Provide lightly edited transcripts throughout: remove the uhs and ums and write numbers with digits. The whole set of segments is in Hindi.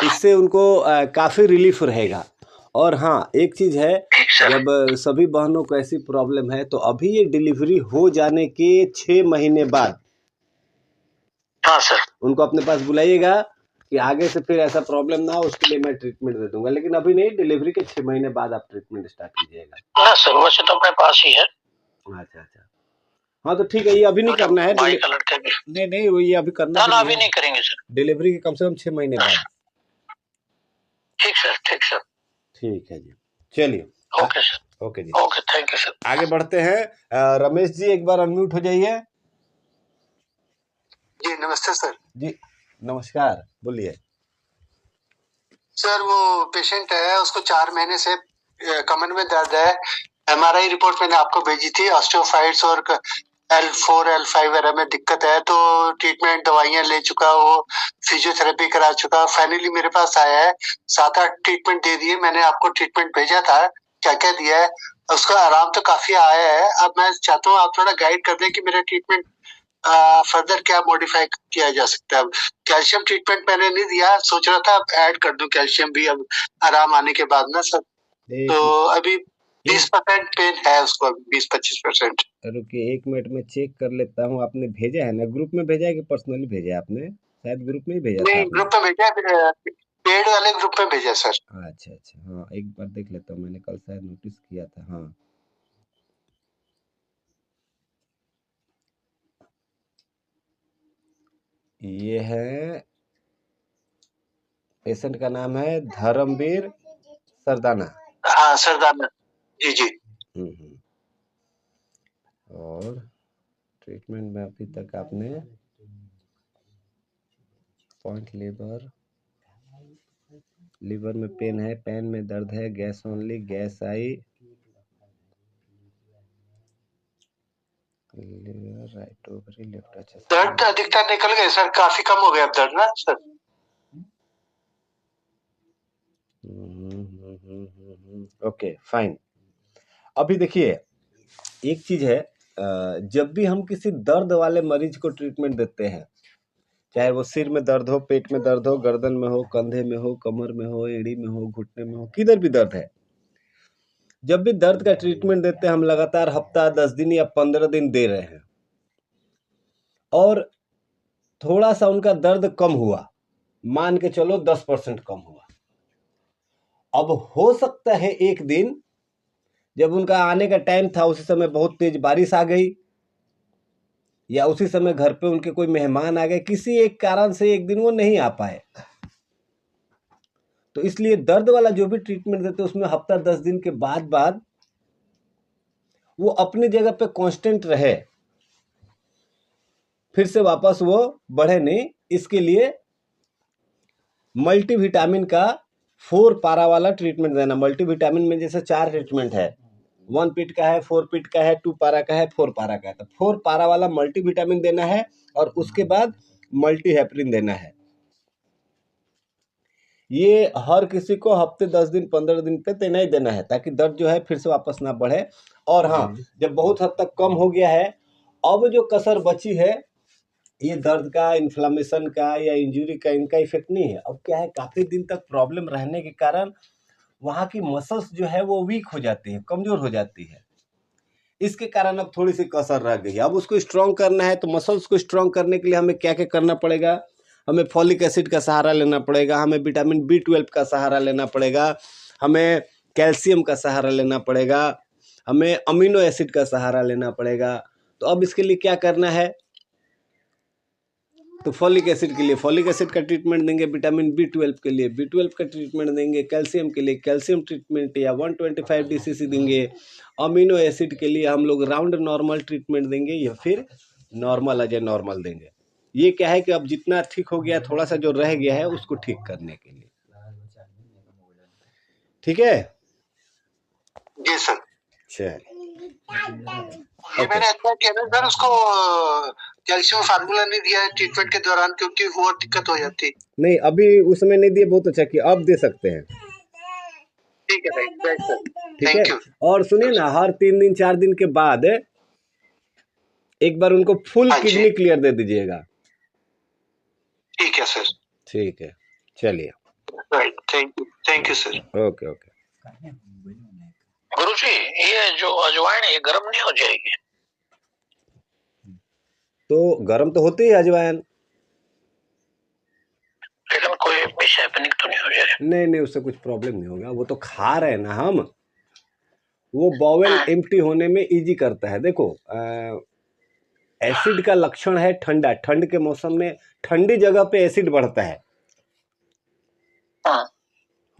इससे उनको काफ़ी रिलीफ रहेगा। और हाँ, एक चीज़ है, जब सभी बहनों को ऐसी प्रॉब्लम है तो अभी ये डिलीवरी हो जाने के 6 महीने बाद हाँ सर, उनको अपने पास बुलाइएगा कि आगे से फिर ऐसा प्रॉब्लम ना हो, उसके लिए मैं ट्रीटमेंट दे दूंगा। लेकिन अभी नहीं, डिलीवरी के 6 महीने बाद आप ट्रीटमेंट स्टार्ट कीजिएगा। हाँ सर, वैसे तो अपने पास ही है। अच्छा अच्छा, हाँ तो ठीक है, ये अभी नहीं करना है। भाई का लड़का भी नहीं नहीं, वो ये अभी करना ना, अभी नहीं करेंगे सर। डिलीवरी के कम से कम 6 महीने बाद। ठीक सर, ठीक सर, ठीक है जी, चलिए। ओके सर, ओके जी, ओके, थैंक यू सर। आगे बढ़ते हैं। रमेश जी एक बार अनम्यूट हो जाइए। जी नमस्ते सर। जी नमस्कार, बोलिए। सर वो पेशेंट है, उसको 4 महीने से कमर में दर्द है। एमआरआई रिपोर्ट मैंने आपको भेजी थी, ऑस्टियोफाइट्स और L4 L5 वगैरह में दिक्कत है, तो ट्रीटमेंट दवाइयां ले चुका, वो फिजियोथेरेपी करा चुका। फाइनली मेरे पास आया है, 7-8 ट्रीटमेंट दे दिए मैंने, आपको ट्रीटमेंट भेजा था, क्या क्या दिया है, उसका आराम तो काफी आया है। अब मैं चाहता हूँ आप थोड़ा गाइड कर दें कि मेरा ट्रीटमेंट फर्दर क्या मॉडिफाई किया जा सकता है। अब कैल्शियम ट्रीटमेंट मैंने नहीं दिया, सोच रहा था अब ऐड कर दूं कैल्शियम भी अब आराम आने के बाद ना सर। तो अभी 20% पेन है उसको, 20-25%। रुकिए 1 मिनट में चेक कर लेता हूँ। आपने भेजा है ना, ग्रुप में भेजा है कि पर्सनली भेजा है आपने? शायद ग्रुप में ही भेजा था नहीं, आपने। ग्रुप में भेजा है, पेड वाले ग्रुप में भेजा सर। अच्छा अच्छा, हाँ एक बार देख लेता हूँ, मैंने कल शायद नोटिस किया था। हाँ ये है, पेशेंट का नाम है धर्मवीर सरदाना। हाँ सरदाना, जी जी। और ट्रीटमेंट में अभी तक आपने पॉइंट लीवर में पेन है, पैन में दर्द है, गैस ओनली, गैस आई, लीवर, राइट ओवरी, लेफ्ट। अच्छा, दर्द अधिकतर निकल गए सर, काफी कम हो गया दर्द ना सर। Okay fine. अभी देखिए एक चीज है, जब भी हम किसी दर्द वाले मरीज को ट्रीटमेंट देते हैं, चाहे वो सिर में दर्द हो, पेट में दर्द हो, गर्दन में हो, कंधे में हो, कमर में हो, एड़ी में हो, घुटने में हो, किधर भी दर्द है, जब भी दर्द का ट्रीटमेंट देते हैं हम लगातार हफ्ता 10 दिन या 15 दिन दे रहे हैं, और थोड़ा सा उनका दर्द कम हुआ, मान के चलो 10% कम हुआ, अब हो सकता है एक दिन जब उनका आने का टाइम था उसी समय बहुत तेज बारिश आ गई, या उसी समय घर पे उनके कोई मेहमान आ गए, किसी एक कारण से एक दिन वो नहीं आ पाए, तो इसलिए दर्द वाला जो भी ट्रीटमेंट देते हैं उसमें हफ्ता 10 दिन के बाद वो अपनी जगह पे कांस्टेंट रहे, फिर से वापस वो बढ़े नहीं। इसके लिए मल्टीविटामिन का 4 पारा वाला ट्रीटमेंट देना। मल्टीविटामिन में जैसे 4 ट्रीटमेंट है, 1 पीट का है, 4 पीट का है, 2 पारा का है, 4 पारा का है, तो 4 पारा वाला मल्टीविटामिन देना है, और उसके बाद मल्टीहेपरिन देना है। ये हर किसी को हफ्ते 10 दिन 15 दिन पे देना ही देना है, ताकि दर्द जो है फिर से वापस ना बढ़े। और हाँ, जब बहुत हद तक कम हो गया है, अब जो कसर बची है, ये दर्द का, इन्फ्लामेशन का या इंजरी का, इनका इफेक्ट नहीं है। अब क्या है, काफी दिन तक प्रॉब्लम रहने के कारण वहां की मसल्स जो है वो वीक हो जाती है, कमजोर हो जाती है, इसके कारण अब थोड़ी सी कसर रह गई है। अब उसको स्ट्रॉन्ग करना है, तो मसल्स को स्ट्रॉन्ग करने के लिए हमें क्या क्या करना पड़ेगा? हमें फॉलिक एसिड का सहारा लेना पड़ेगा, हमें विटामिन B12 का सहारा लेना पड़ेगा, हमें कैल्शियम का सहारा लेना पड़ेगा, हमें अमीनो एसिड का सहारा लेना पड़ेगा। तो अब इसके लिए क्या करना है? तो फॉलिक एसिड के लिए फॉलिक एसिड का ट्रीटमेंट देंगे, विटामिन B12 के लिए B12 का ट्रीटमेंट देंगे, कैल्शियम के लिए कैल्शियम ट्रीटमेंट या 125 DCC देंगे, अमीनो एसिड के लिए हम लोग राउंड नॉर्मल ट्रीटमेंट देंगे, या फिर नॉर्मल अजय नॉर्मल देंगे। ये क्या है कि अब जितना ठीक हो गया, थोड़ा सा जो रह गया है उसको ठीक करने के लिए। ठीक है जी सर। चलिए, ये मैंने अच्छा किया ना सर, उसको कैल्शियम फार्मूला नहीं दिया है ट्रीटमेंट के दौरान, क्योंकि वो दिक्कत हो जाती। नहीं अभी उसमें नहीं दिए, बहुत अच्छा किया, अब दे सकते हैं। ठीक है भाई, सर ठीक है। और सुनिए ना, हर 3 दिन 4 दिन के बाद एक बार उनको फुल किडनी क्लियर दे दीजिएगा। ठीक है सर। ठीक है, चलिए। Right, thank you sir. Okay okay. गुरुजी, ये जो अजवाइन ये गर्म नहीं हो जाएगी? तो गर्म तो होती है अजवाइन, लेकिन कोई मिसहैपनिंग तो नहीं हो जाएगी? नहीं नहीं, उससे कुछ प्रॉब्लम नहीं होगा, वो तो खा रहे हैं ना हम, वो बॉवेल एम्प्टी होने में इजी करता है। देखो एसिड का लक्षण है ठंडा, ठंड के मौसम में ठंडी जगह पे एसिड बढ़ता है,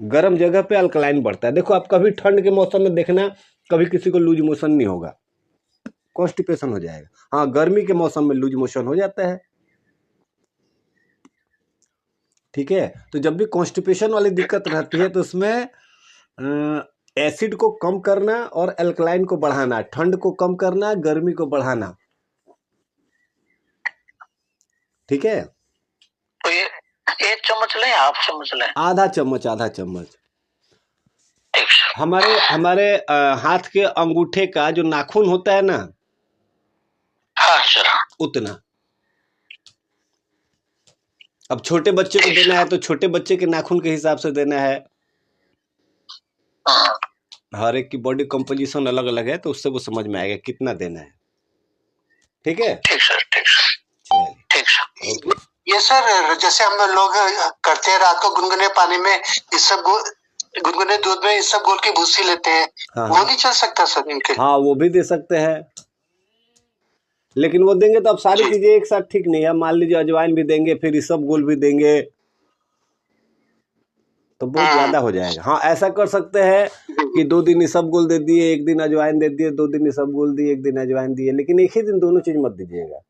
गर्म जगह पे अल्कलाइन बढ़ता है। देखो आप कभी ठंड के मौसम में देखना, कभी किसी को लूज मोशन नहीं होगा, कॉन्स्टिपेशन हो जाएगा। हाँ, गर्मी के मौसम में लूज मोशन हो जाता है, ठीक है। तो जब भी कॉन्स्टिपेशन वाली दिक्कत रहती है तो उसमें एसिड को कम करना और अल्कलाइन को बढ़ाना, ठंड को कम करना, गर्मी को बढ़ाना, ठीक है। तो ये 1 चम्मच लें, हाफ चम्मच लें? आधा चम्मच, आधा चम्मच। ठीक सर। हमारे हाथ के अंगूठे का जो नाखून होता है ना, हाँ सर, उतना। अब छोटे बच्चे को देना है तो छोटे बच्चे के नाखून के हिसाब से देना है, हर एक की बॉडी कंपोजिशन अलग अलग है, तो उससे वो समझ में आएगा कितना देना है, ठीक है। ठीक सर, ठीक सर, चलिए, ठीक सर। ओके। ये सर जैसे हम लोग करते हैं रात को गुनगुने पानी में गुनगुने दूध में इस सब घोल के भूसी लेते हैं, हाँ, वो नहीं चल सकता सर इनके? हाँ, वो भी दे सकते हैं, लेकिन वो देंगे तो अब सारी चीजें एक साथ ठीक नहीं है। मान लीजिए अजवाइन भी देंगे, फिर इसबगोल भी देंगे, तो बहुत ज्यादा हो जाएगा। हाँ, ऐसा कर सकते हैं कि 2 दिन इसबगोल दे दिए, 1 दिन अजवाइन दे दिए, 2 दिन इसबगोल दिए, 1 दिन अजवाइन दिए, लेकिन एक ही दिन दोनों चीज मत दीजिएगा,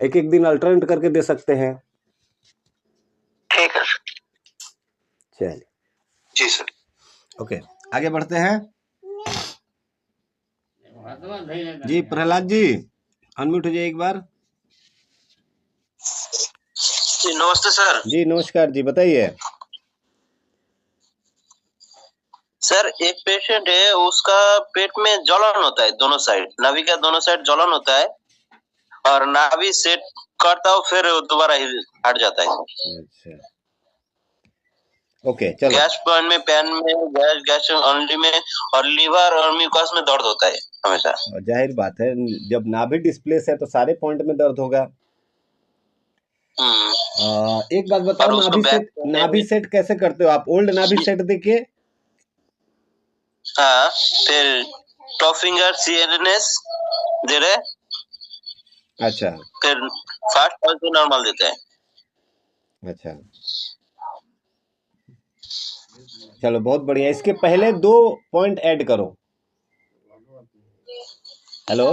एक एक दिन अल्टरनेट करके दे सकते हैं। ठीक है। चलिए, जी सर। ओके, आगे बढ़ते हैं। जी प्रहलाद जी, अनम्यूट हो जाइए एक बार। जी नमस्ते सर। जी नमस्कार जी, बताइए। सर एक पेशेंट है, उसका पेट में जलन होता है, दोनों साइड, नाभि का दोनों साइड जलन होता है, और नाभि सेट करता हो फिर दोबारा हट जाता है। अच्छा, ओके, चलो। गैस पॉइंट में, पैन में, गैस ऑनली में, और लीवर और म्यूकस में दर्द होता है हमेशा। जाहिर बात है, जब नाभि डिस्प्लेस है तो सारे पॉइंट में दर्द होगा। एक बात बताओ, नाभि सेट कैसे करते हो आप? ओल्ड नाभि सेट देखिए। हाँ, फिर टॉप फिंगर सीएनएस दे रहे। अच्छा, फिर फास्ट पल्स नॉर्मल देते हैं। अच्छा, चलो बहुत बढ़िया। इसके पहले 2 पॉइंट ऐड करो। हेलो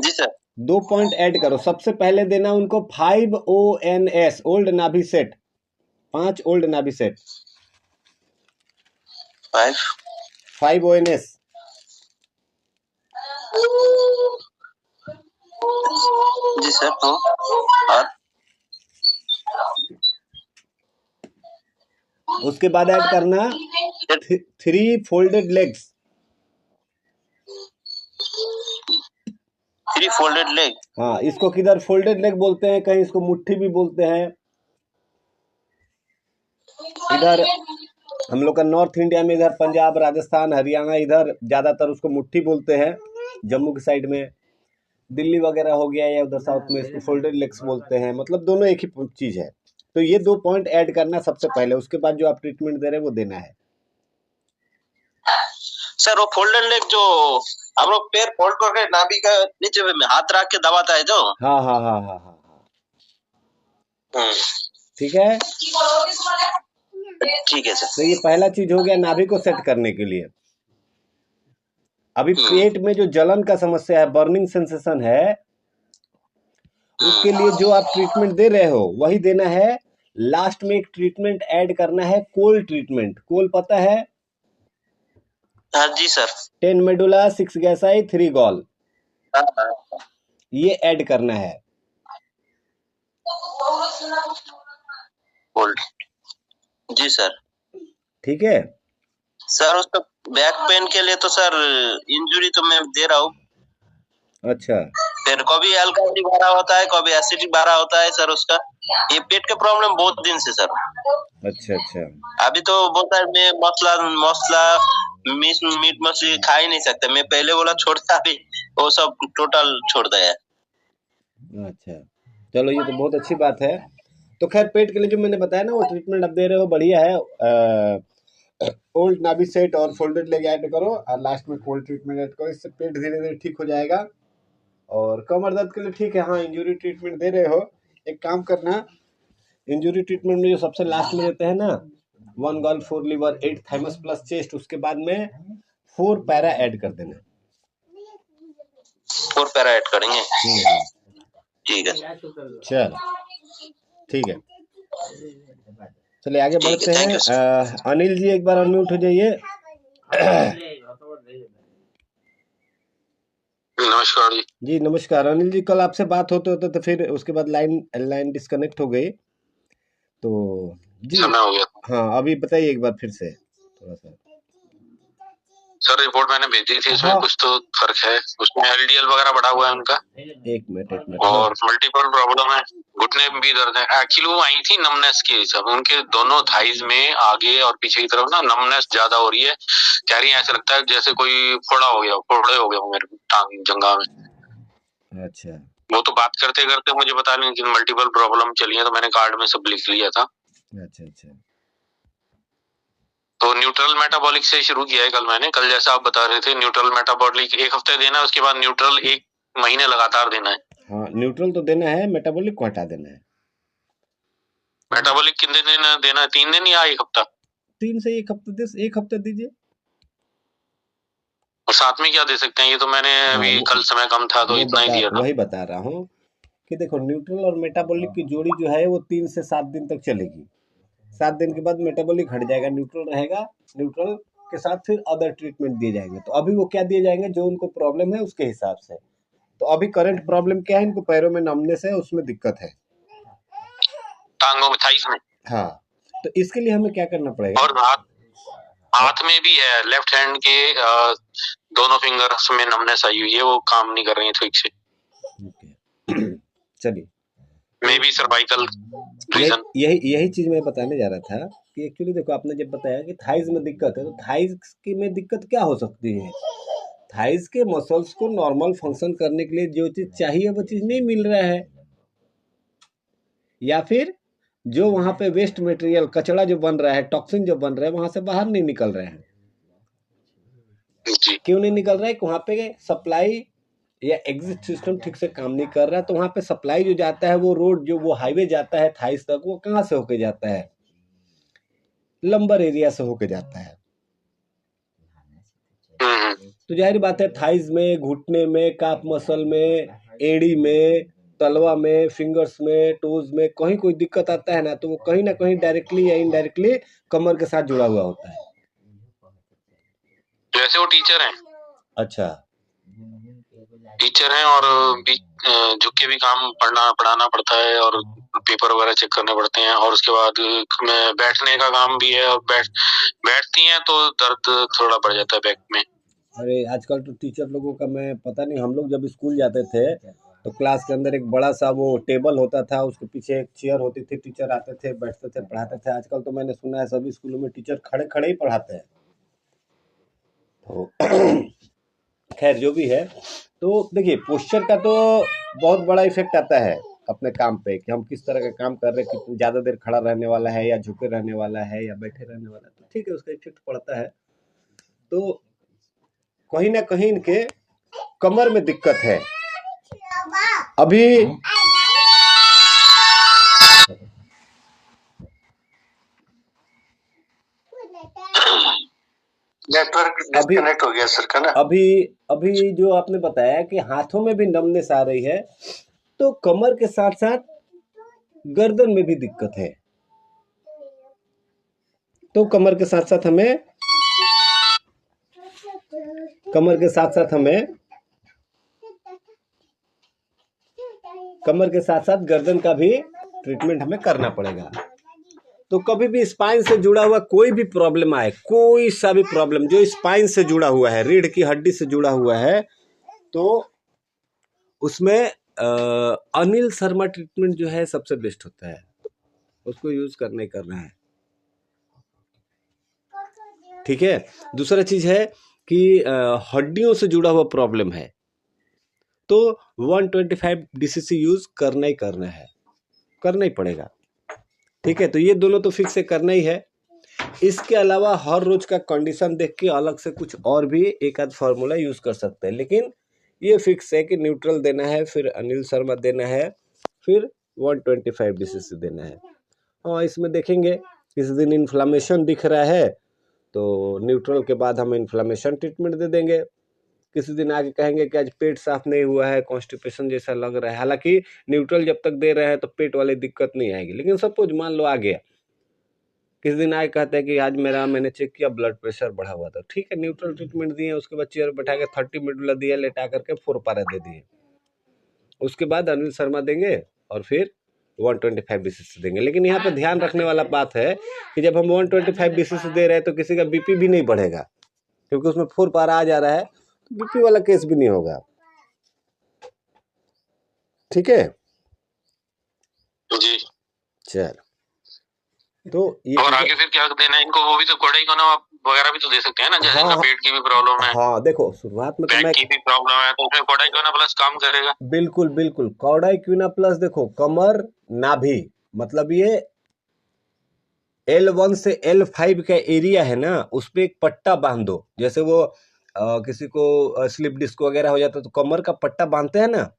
जी सर। 2 पॉइंट ऐड करो। सबसे पहले देना उनको 5 ONS, ओल्ड नाभि सेट, 5 ओल्ड नाभि सेट, 5 ONS। जी सर। तो और उसके बाद ऐड करना 3 फोल्डेड लेग्स। 3 folded leg. हाँ, इसको किधर फोल्डेड लेग बोलते हैं, कहीं इसको मुट्ठी भी बोलते हैं। इधर हम लोग का नॉर्थ इंडिया में, इधर पंजाब, राजस्थान, हरियाणा, इधर ज्यादातर उसको मुट्ठी बोलते हैं। जम्मू की साइड में, दिल्ली वगैरह हो गया, या उधर साउथ में इसको फोल्डेड लेग्स बोलते हैं। मतलब दोनों एक ही चीज है। तो ये 2 पॉइंट ऐड करना सबसे पहले, उसके बाद जो आप ट्रीटमेंट दे रहे हैं वो देना है। सर वो फोल्डेड लेग जो हम लोग पैर फोल्ड करके नाभि का नीचे में हाथ रख के दबाता है जो। हाँ हाँ हाँ हाँ हाँ, ठीक है, ठीक है सर। तो ये पहला चीज हो गया नाभि को सेट करने के लिए। अभी पेट में जो जलन का समस्या है, बर्निंग सेंसेशन है, उसके लिए जो आप ट्रीटमेंट दे रहे हो वही देना है। लास्ट में एक ट्रीटमेंट ऐड करना है, कोल ट्रीटमेंट। कोल पता है? हाँ जी सर। 10 मेडुला, 6 गैसाई, 3 गॉल, ये ऐड करना है। जी सर। ठीक है सर, उसका बैक पेन के लिए तो सर इंजुरी तो मैं दे रहा हूँ। अच्छा, फिर कभी अल्कली भरा होता है, कभी एसिडिक भरा होता है सर उसका। ये पेट के प्रॉब्लम बहुत दिन से सर। अच्छा अच्छा। अभी तो बोलता है मैं मसला मीट मछली खा ही नहीं सकता। मैं पहले बोला छोड़ता, अभी वो सब टोटल छोड़ दिया। अच्छा चलो, ये तो बहुत अच्छी बात है। तो खैर पेट के लिए जो मैंने बताया ना वो ट्रीटमेंट आप दे रहे हो बढ़िया है। ओल्ड नाभि सेट और फोल्डेड लेग ऐड करो और लास्ट में कोल्ड ट्रीटमेंट ऐड करो, इससे पेट धीरे धीरे ठीक हो जाएगा। और कमर दर्द के लिए ठीक है, हाँ इंजरी ट्रीटमेंट दे रहे हो, एक काम करना, इंजरी ट्रीटमेंट में जो सबसे लास्ट में देते हैं ना, 1 gall 4 liver 8 thymus plus chest, उसके बाद में 4 पैरा ऐड कर देना। 4 पैरा ऐड करेंगे, ठीक है। चल ठीक है, चलिए आगे बढ़ते हैं। अनिल जी एक बार अनम्यूट हो जाइए। नमस्कार जी नमस्कार अनिल जी, कल आपसे बात होते होते तो फिर उसके बाद लाइन डिस्कनेक्ट हो गई, तो जी समय हो गया। हाँ अभी बताइए एक बार फिर से थोड़ा सा। सर रिपोर्ट मैंने भेजी थी, इसमें हाँ। कुछ तो फर्क है, उसमें एलडीएल वगैरह बढ़ा हुआ है उनका, एक मिनट और मल्टीपल प्रॉब्लम है, घुटने में भी दर्द है। एक्चुअली वो आई थी नमनेस की, सब उनके दोनों थाइज में आगे और पीछे की तरफ ना नमनेस ज्यादा हो रही है। कह रही है ऐसा लगता है जैसे कोई फोड़े हो गया हो मेरे टांग जंगा में। अच्छा वो तो बात करते करते मुझे बता रही कि मल्टीपल प्रॉब्लम चली है, तो मैंने कार्ड में सब लिख लिया था। अच्छा अच्छा। तो न्यूट्रल मेटाबॉलिक से शुरू किया है कल मैंने, कल जैसा आप बता रहे थे न्यूट्रल मेटाबॉलिक 1 हफ्ते देना है, उसके बाद न्यूट्रल 1 महीने लगातार देना है। हाँ न्यूट्रल तो देना है, मेटाबॉलिक को हटा देना है। मेटाबॉलिक कितने दिन देना है, 3 दिन या 1 हफ्ता? 3 से 1 हफ्ते 1 हफ्ता दीजिए। और साथ में क्या दे सकते हैं, ये तो मैंने अभी कल समय कम था तो इतना ही दिया था। वही बता रहा हूँ कि देखो न्यूट्रल और मेटाबॉलिक की जोड़ी जो है वो 3 से 7 दिन तक चलेगी। 7 दिन के बाद मेटाबॉलिक हट जाएगा, न्यूट्रल रहेगा। न्यूट्रल के साथ फिर अदर ट्रीटमेंट दिए जाएंगे। तो अभी वो क्या दिए जाएंगे, जो उनको प्रॉब्लम है उसके हिसाब से। तो अभी करंट प्रॉब्लम क्या है, इनको पैरों में नमनेस है, उसमें दिक्कत है, टांगों में, थाइस में। हाँ तो इसके लिए हमें क्या करना पड़ेगा। और हाथ में भी है, लेफ्ट हैंड के दोनों फिंगर्स में नमनेस आई हुई है, वो काम नहीं कर रही है ठीक से। चलिए मे बी सर्वाइकल रीजन। यही चीज मैं बताने जा रहा था कि एक्चुअली देखो आपने जब बताया कि थाइज में दिक्कत है, तो थाइज की में दिक्कत क्या हो सकती है। थाइज के मसल्स को नॉर्मल फंक्शन करने के लिए जो चीज चाहिए वो चीज नहीं मिल रहा है, या फिर जो वहां पे वेस्ट मटेरियल कचरा जो बन रहा है, टॉक्सिन जो बन रहा है वहां से बाहर नहीं निकल रहे हैं। क्यों नहीं निकल रहा है, वहां पे सप्लाई या एग्जिट सिस्टम ठीक से काम नहीं कर रहा है। तो वहां पे सप्लाई जो जाता है, वो रोड जो वो हाईवे जाता है थाइस तक, वो कहाँ से होके जाता है, लंबर एरिया से होके जाता है। तो जाहिर बात है थाइस में, घुटने में, काफ मसल में, एड़ी में, तलवा में, फिंगर्स में, टोज में कहीं कोई दिक्कत आता है ना, तो वो कहीं ना कहीं डायरेक्टली या इनडायरेक्टली कमर के साथ जुड़ा हुआ होता है। जैसे वो टीचर हैं। अच्छा टीचर हैं और झुक के भी काम पढ़ाना पड़ता है, और पेपर वगैरह चेक करने पड़ते हैं, और उसके बाद बैठने का काम भी है, और बैठती हैं तो दर्द थोड़ा बढ़ जाता है बैक में। अरे आजकल तो टीचर लोगों का मैं पता नहीं, हम लोग जब स्कूल जाते थे तो क्लास के अंदर एक बड़ा सा वो टेबल होता था, उसके पीछे एक चेयर होती थी, टीचर आते थे, बैठते थे, पढ़ाते थे। आजकल तो मैंने सुना है सभी स्कूलों में टीचर खड़े खड़े ही पढ़ाते हैं। तो खैर जो भी है, तो देखिए पोस्चर का तो बहुत बड़ा इफेक्ट आता है अपने काम पे, कि हम किस तरह का काम कर रहे हैं, कितनी ज़्यादा देर खड़ा रहने वाला है या झुके रहने वाला है या बैठे रहने वाला है, तो ठीक है उसका इफेक्ट पड़ता है। तो कहीं ना कहीं इनके कमर में दिक्कत है। अभी नेटवर्क डिस्कनेक्ट हो गया सर का ना। अभी जो आपने बताया कि हाथों में भी नमनेस आ रही है, तो कमर के साथ साथ गर्दन में भी दिक्कत है। तो कमर के साथ साथ गर्दन का भी ट्रीटमेंट हमें करना पड़ेगा। तो कभी भी स्पाइन से जुड़ा हुआ कोई भी प्रॉब्लम आए, कोई सा भी प्रॉब्लम जो स्पाइन से जुड़ा हुआ है, रीढ़ की हड्डी से जुड़ा हुआ है, तो उसमें अनिल शर्मा ट्रीटमेंट जो है सबसे बेस्ट होता है, उसको यूज करना है। ठीक है। दूसरा चीज है कि हड्डियों से जुड़ा हुआ प्रॉब्लम है तो 125 DCC यूज करना ही पड़ेगा। ठीक है, तो ये दोनों तो फिक्स है, करना ही है। इसके अलावा हर रोज का कंडीशन देख के अलग से कुछ और भी एक आध फार्मूला यूज कर सकते हैं, लेकिन ये फिक्स है कि न्यूट्रल देना है, फिर अनिल शर्मा देना है, फिर 125 DCC देना है। हाँ, इसमें देखेंगे किसी दिन इन्फ्लामेशन दिख रहा है तो न्यूट्रल के बाद हम इन्फ्लामेशन ट्रीटमेंट दे देंगे। किसी दिन आगे कहेंगे कि आज पेट साफ नहीं हुआ है, कॉन्स्टिपेशन जैसा लग रहा है, हालांकि न्यूट्रल जब तक दे रहे हैं तो पेट वाली दिक्कत नहीं आएगी, लेकिन सपोज मान लो आ गया, किसी दिन आए कहते हैं कि आज मैंने चेक किया ब्लड प्रेशर बढ़ा हुआ था, ठीक है, न्यूट्रल ट्रीटमेंट दिए, उसके बाद चेयर बैठा के 30 मिनट दिया, लेटा करके 4 पारा दे दिए, उसके बाद अनिल शर्मा देंगे और फिर 125 DCC देंगे। लेकिन यहाँ पे ध्यान रखने वाला बात है कि जब हम 125 DCC दे रहे हैं तो किसी का बीपी भी नहीं बढ़ेगा, क्योंकि उसमें 4 पारा आ जा रहा है, तो बीपी वाला केस भी नहीं होगा। ठीक है जी। चल, तो ये और आगे फिर क्या देना है इनको? वो भी तो कोडाइकोना वगैरह भी तो दे सकते हैं ना, जैसे इनका पेट की भी प्रॉब्लम है। हाँ, देखो शुरुआत में तो बैक की भी प्रॉब्लम है, तो उसमें कोडाइकोना प्लस काम करेगा। बिल्कुल कोडाइक्विना प्लस। देखो कमर नाभि, मतलब ये L1 से L5 का एरिया है ना, उस पे एक पट्टा बांध दो। जैसे वो किसी को स्लिप डिस्क वगैरह हो जाता है तो कमर का पट्टा बांधते हैं ना,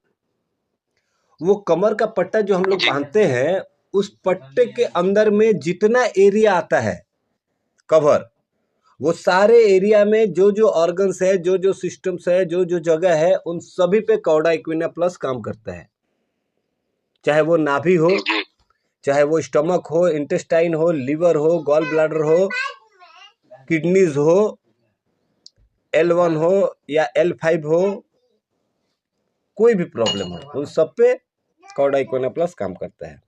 वो कमर का पट्टा जो हम लोग बांधते हैं, उस पट्टे के अंदर में जितना एरिया आता है कवर, वो सारे एरिया में जो जो ऑर्गन्स है, जो जो सिस्टम्स है, जो जो जगह है, उन सभी पे कोडाइक्विना प्लस काम करता है। चाहे वो नाभि हो, चाहे वो स्टमक हो, इंटेस्टाइन हो, लिवर हो, गॉल ब्लैडर हो, किडनीज हो, L1 हो या L5 हो, कोई भी प्रॉब्लम हो, उन सब पे कोडाइक्विना प्लस काम करता है।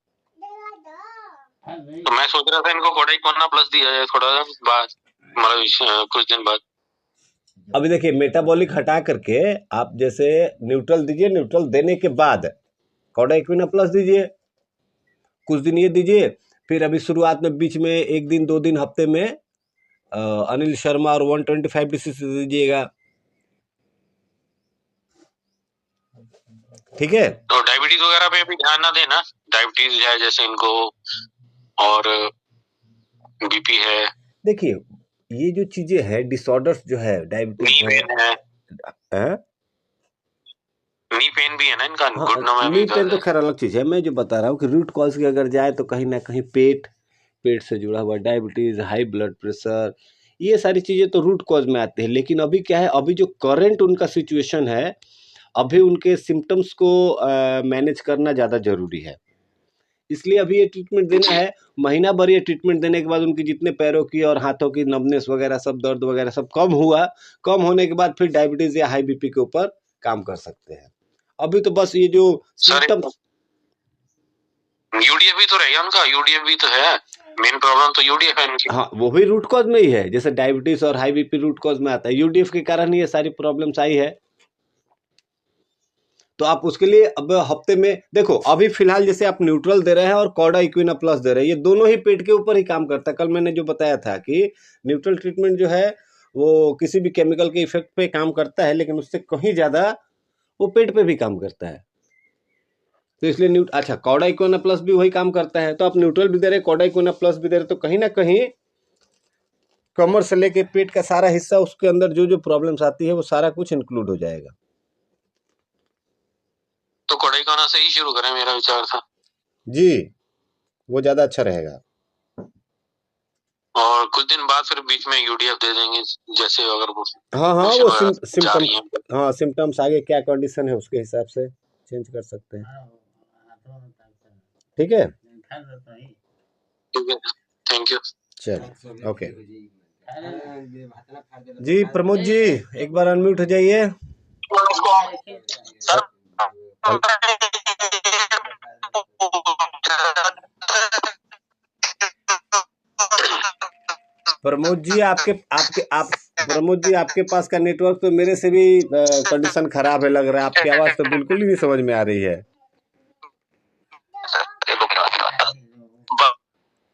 तो मैं सोच रहा था इनको कोडाइकोना प्लस दिया जाए थोड़ा बाद, मतलब कुछ दिन बाद। अभी देखिए, मेटाबॉलिक हटा करके आप जैसे न्यूट्रल दीजिए, न्यूट्रल देने के बाद कोडाइक्विना प्लस दीजिए, कुछ दिन ये दीजिए, फिर अभी शुरुआत में बीच में 1 दिन 2 दिन हफ्ते में अनिल शर्मा और 125 DCC दीजिएगा। ठीक है। तो डायबिटीज वगैरह पे भी ध्यान ना देना, डायबिटीज है जैसे इनको, और बीपी है। देखिए ये जो चीजें है, डिसऑर्डर्स जो है, डायबिटीज है, नी पेन भी है ना इनका, घुटनों में भी। नी पेन तो खैर अलग चीज है, मैं जो बता रहा हूँ कि रूट कॉज की अगर जाए तो कहीं ना कहीं पेट से जुड़ा हुआ डायबिटीज, हाई ब्लड प्रेशर, ये सारी चीजें तो रूट कॉज में आती है। लेकिन अभी क्या है, अभी जो करंट उनका सिचुएशन है, अभी उनके सिम्टम्स को मैनेज करना ज़्यादा जरूरी है, इसलिए अभी ये ट्रीटमेंट देना है। महीना भर ये ट्रीटमेंट देने के बाद उनकी जितने पैरों की और हाथों की नमनेस वगैरह सब, दर्द वगैरह सब कम हुआ, कम होने के बाद फिर डायबिटीज या हाई बीपी के ऊपर काम कर सकते हैं। अभी तो बस ये जो सिम्टम्स, यूडीएफ भी तो रहेगा उनका, यूडीएफ भी तो है, मेन प्रॉब्लम तो यूडीएफ है इनकी। हाँ, वो भी रूट कॉज में ही है, जैसे डायबिटीज और हाई बीपी रूट कॉज में आता है, यूडीएफ के कारण ही ये सारी प्रॉब्लम्स आई है। तो आप उसके लिए अब हफ्ते में देखो, अभी फिलहाल जैसे आप न्यूट्रल दे रहे हैं और कोडाइक्विना प्लस दे रहे हैं, ये दोनों ही पेट के ऊपर ही काम करता है। कल मैंने जो बताया था कि न्यूट्रल ट्रीटमेंट जो है वो किसी भी केमिकल के इफेक्ट पे काम करता है, लेकिन उससे कहीं ज्यादा वो पेट पे भी काम करता है। तो इसलिए अच्छा, कोडाइक्विना प्लस भी वही काम करता है, तो आप न्यूट्रल भी दे रहे, कोडाइक्विना प्लस भी दे रहे, तो कहीं ना कहीं कमर से लेके पेट का सारा हिस्सा, उसके अंदर जो जो प्रॉब्लम्स आती है वो सारा कुछ इंक्लूड हो जाएगा। तो कोडाइकोना से ही शुरू करें, मेरा विचार था जी, वो ज्यादा अच्छा रहेगा। और कुछ दिन बाद फिर बीच में यूडीएफ दे देंगे, जैसे अगर वो वो सिम्टम्स आगे क्या कंडीशन है उसके हिसाब से चेंज कर सकते हैं। ठीक है, थैंक यू। चलो, ओके जी। प्रमोद जी एक बार अनम्यूट हो जाइए। प्रमोद जी, आपके प्रमोद जी, आपके पास का नेटवर्क तो मेरे से भी कंडीशन खराब है लग रहा है। आपकी आवाज तो बिल्कुल ही नहीं समझ में आ रही है।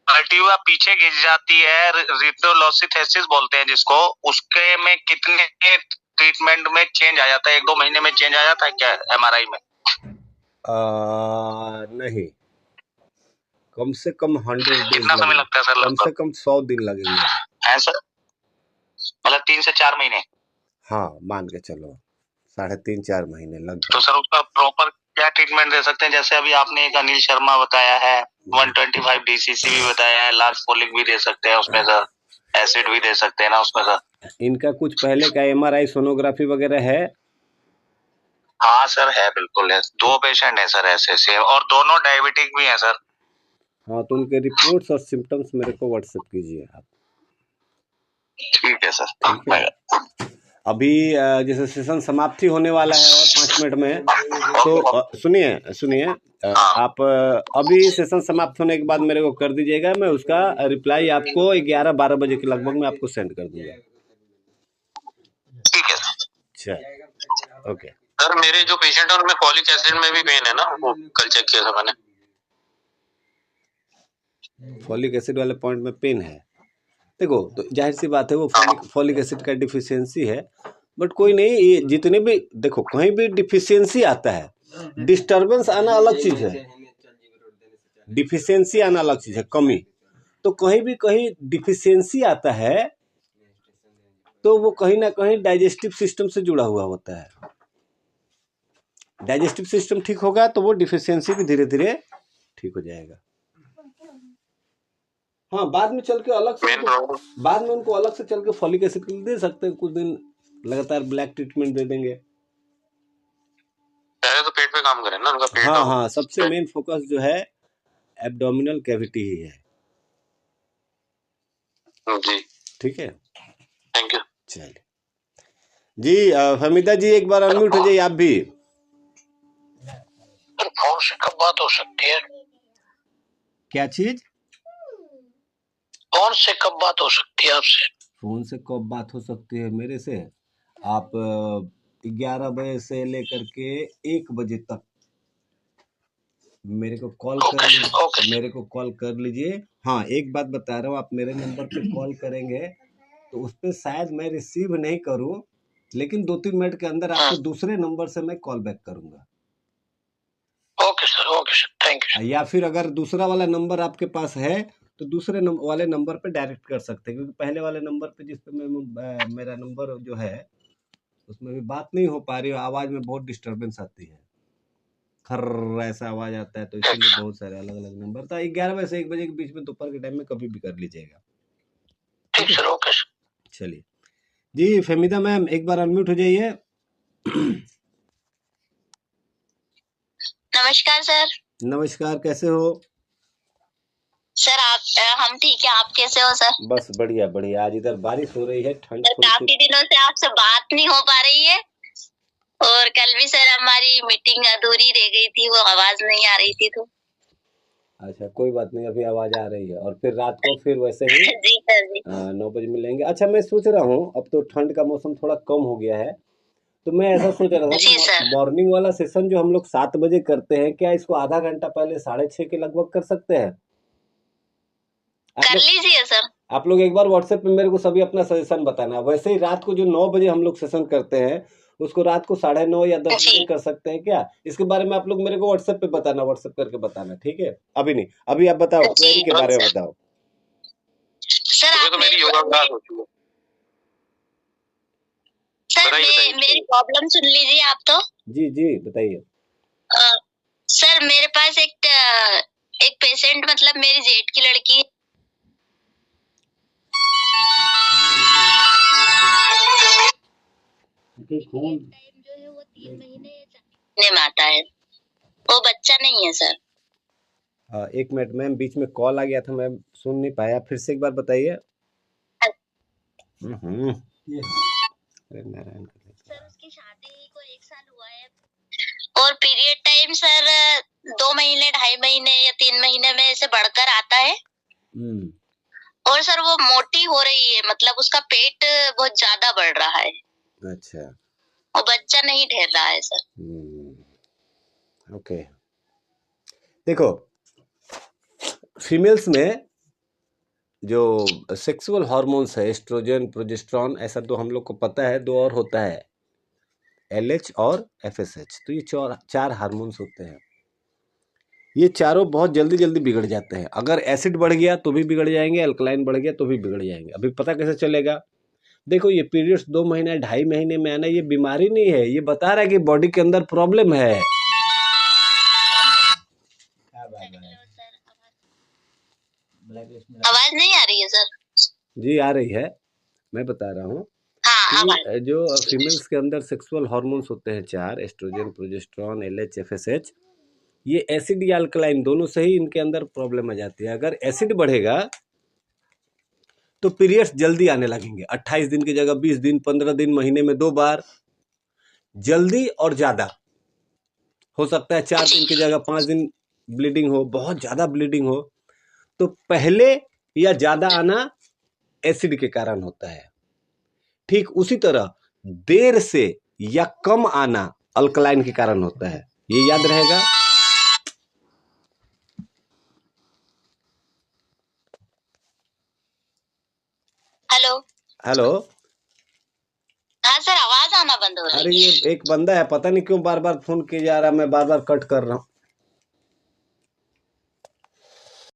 बल्टीवा पीछे गिर जाती है, रिट्रोलोसिथेसिस बोलते हैं जिसको, उसके में कितने ट्रीटमेंट में चेंज आ जाता है? 1-2 महीने में चेंज आ जाता है क्या एमआरआई में? नहीं, कम से कम 100 डेज कितना समय लगता है सर? कम से कम 100 दिन लगेंगे। है सर, मतलब 3 से 4 महीने? हाँ, मान के चलो 3.5-4 महीने लगभग। तो सर उसका प्रॉपर क्या ट्रीटमेंट दे सकते हैं? जैसे अभी आपने एक अनिल शर्मा बताया है, 125 DCC भी बताया है, लार्ज फोलिक भी दे सकते हैं उसमें सर, एसिड भी दे सकते हैं ना उसमें सर? इनका कुछ पहले का MRI सोनोग्राफी वगैरह है? हाँ सर है, बिल्कुल है। 2 पेशेंट है सर ऐसे सेम, और दोनों डायबिटिक भी हैं सर। हाँ, तो उनके रिपोर्ट्स और सिम्टम्स मेरे को व्हाट्सएप कीजिए आप। ठीक है सर, ठीक है। अभी जैसे सेशन समाप्ति होने वाला है और 5 मिनट में, तो सुनिए आप अभी सेशन समाप्त होने के बाद मेरे को कर दीजिएगा, मैं उसका रिप्लाई आपको 11-12 बजे के लगभग में आपको सेंड कर दूंगा। ठीक है सर। अच्छा, ओके सर मेरे जो पेशेंट है उनमें फॉलिक एसिड में भी पेन है ना, वो कल चेक किया था मैंने। फॉलिक एसिड वाले पॉइंट में पेन है? देखो, तो जाहिर सी बात है वो फॉलिक एसिड का डिफिशियंसी है, बट कोई नहीं, ये जितने भी देखो कहीं भी डिफिशियंसी आता है, डिस्टरबेंस आना अलग चीज है, डिफिशियंसी आना अलग चीज है, कमी। तो कहीं डिफिशियंसी आता है तो वो कहीं ना कहीं डाइजेस्टिव सिस्टम से जुड़ा हुआ होता है। डाइजेस्टिव सिस्टम ठीक होगा तो वो डिफिशियंसी भी धीरे धीरे ठीक हो जाएगा। हाँ, बाद में चल के अलग से बाद में उनको अलग से चल के फॉलिक एसिड दे सकते हैं, कुछ दिन लगातार ब्लैक ट्रीटमेंट दे देंगे। पहले तो पेट पे काम करें ना, उनका पेट। हाँ, सबसे मेन फोकस जो है एब्डोमिनल कैविटी ही है। जी ठीक है, थैंक यू। चलिए जी, फमीदा जी एक बार अनम्यूट हो जाइए आप भी। फोन से कब बात हो सकती है? क्या चीज? फोन से कब बात हो सकती है आपसे? फोन से कब बात हो सकती है मेरे से? आप 11 बजे से लेकर के 1 बजे तक मेरे को कॉल कर लीजिए। हाँ, एक बात बता रहा हूँ, आप मेरे नंबर पे कॉल करेंगे तो उस पर शायद मैं रिसीव नहीं करूँ, लेकिन 2-3 मिनट के अंदर आपको दूसरे नंबर से मैं कॉल बैक करूंगा। Okay sir, thank you. या फिर अगर दूसरा वाला नंबर आपके पास है तो दूसरे वाले नंबर पे डायरेक्ट कर सकते हैं, क्योंकि पहले वाले नंबर पे जिस पे मेरा नंबर जो है उसमें भी बात नहीं हो पा रही, आवाज में बहुत डिस्टरबेंस आती है, खर्र ऐसा आवाज आता है, तो इसलिए बहुत सारे अलग अलग नंबर था। 11 बजे से 1 बजे के बीच में दोपहर के टाइम में कभी भी कर लीजिएगा। ठीक सर, ओके सर। चलिए जी, फमीदा मैम एक बार अनम्यूट हो जाइए। नमस्कार सर। नमस्कार, कैसे हो सर? हम ठीक है, आप कैसे हो सर? बस बढ़िया बढ़िया। आज इधर बारिश हो रही है, ठंड काफी दिनों से आपसे बात नहीं हो पा रही है, और कल भी सर हमारी मीटिंग अधूरी रह गई थी, वो आवाज नहीं आ रही थी तो। अच्छा, कोई बात नहीं, अभी आवाज आ रही है। और फिर रात को फिर वैसे ही जी सर जी। 9 बजे मिलेंगे। अच्छा, मैं सोच रहा हूँ अब तो ठंड का मौसम थोड़ा कम हो गया है, तो मैं ऐसा सोच रहा था कि मॉर्निंग वाला सेशन जो हम लोग 7 बजे करते हैं, क्या इसको आधा घंटा पहले 6:30 के लगभग कर सकते हैं? कर लीजिए सर। आप लोग एक बार व्हाट्सएप पे मेरे को सभी अपना सजेशन बताना। वैसे ही रात को जो 9 बजे हम लोग सेशन करते हैं उसको रात को 9:30 या 10 बजे कर सकते हैं क्या? इसके बारे में आप लोग मेरे को व्हाट्सएप पे बताना, व्हाट्सएप करके बताना, ठीक है? अभी नहीं, अभी आप बताओ, क्वेरी के बारे में बताओ सर। आप मेरी योगा क्लास होती है सर, मेरी प्रॉब्लम सुन लीजिए आप तो। जी जी बताइए। सर मेरे पास एक पेशेंट, मतलब मेरी जेठ की लड़की, टाइम जो है वो 3 महीने में आता है, वो बच्चा नहीं है सर। 1 मिनट मैम, बीच में कॉल आ गया था, मैं सुन नहीं पाया, फिर से एक बार बताइए। सर उसकी शादी को 1 साल हुआ है, और पीरियड टाइम सर 2 महीने, 2.5 महीने या 3 महीने में ऐसे बढ़कर आता है, और सर वो मोटी हो रही है, मतलब उसका पेट बहुत ज्यादा बढ़ रहा है, अच्छा, वो बच्चा नहीं ठहर रहा है सर। ओके। देखो, फीमेल्स में जो सेक्सुअल हार्मोन्स है, एस्ट्रोजन, प्रोजेस्टेरॉन, ऐसा तो हम लोग को पता है, दो और होता है, LH और FSH। तो ये चार हार्मोन्स होते हैं। ये चारों बहुत जल्दी जल्दी बिगड़ जाते हैं। अगर एसिड बढ़ गया तो भी बिगड़ जाएंगे, अल्कलाइन बढ़ गया तो भी बिगड़ जाएंगे। अभी पता कैसे चलेगा? देखो, ये पीरियड्स 2 महीने 2.5 महीने में आना ये बीमारी नहीं है, ये बता रहा है कि बॉडी के अंदर प्रॉब्लम है। आवाज नहीं आ रही है सर? जी आ रही है, मैं बता रहा हूँ हाँ, कि जो फीमेल्स के अंदर सेक्सुअल हार्मोन्स होते हैं 4, एस्ट्रोजन, प्रोजेस्टेरॉन, LH, FSH, ये एसिड या अल्कलाइन दोनों से ही इनके अंदर प्रॉब्लम आ जाती है। अगर एसिड बढ़ेगा तो पीरियड्स जल्दी आने लगेंगे, 28 दिन की जगह 20 दिन, 15 दिन, महीने में 2 बार, जल्दी और ज्यादा हो सकता है। 4 दिन की जगह 5 दिन ब्लीडिंग हो, बहुत ज्यादा ब्लीडिंग हो, तो पहले या ज्यादा आना एसिड के कारण होता है। ठीक उसी तरह देर से या कम आना अल्कलाइन के कारण होता है, ये याद रहेगा। हेलो हेलो, हाँ सर, आवाज आना बंद हो रही है। अरे ये एक बंदा है, पता नहीं क्यों बार बार फोन किया जा रहा है, मैं बार बार कट कर रहा हूँ।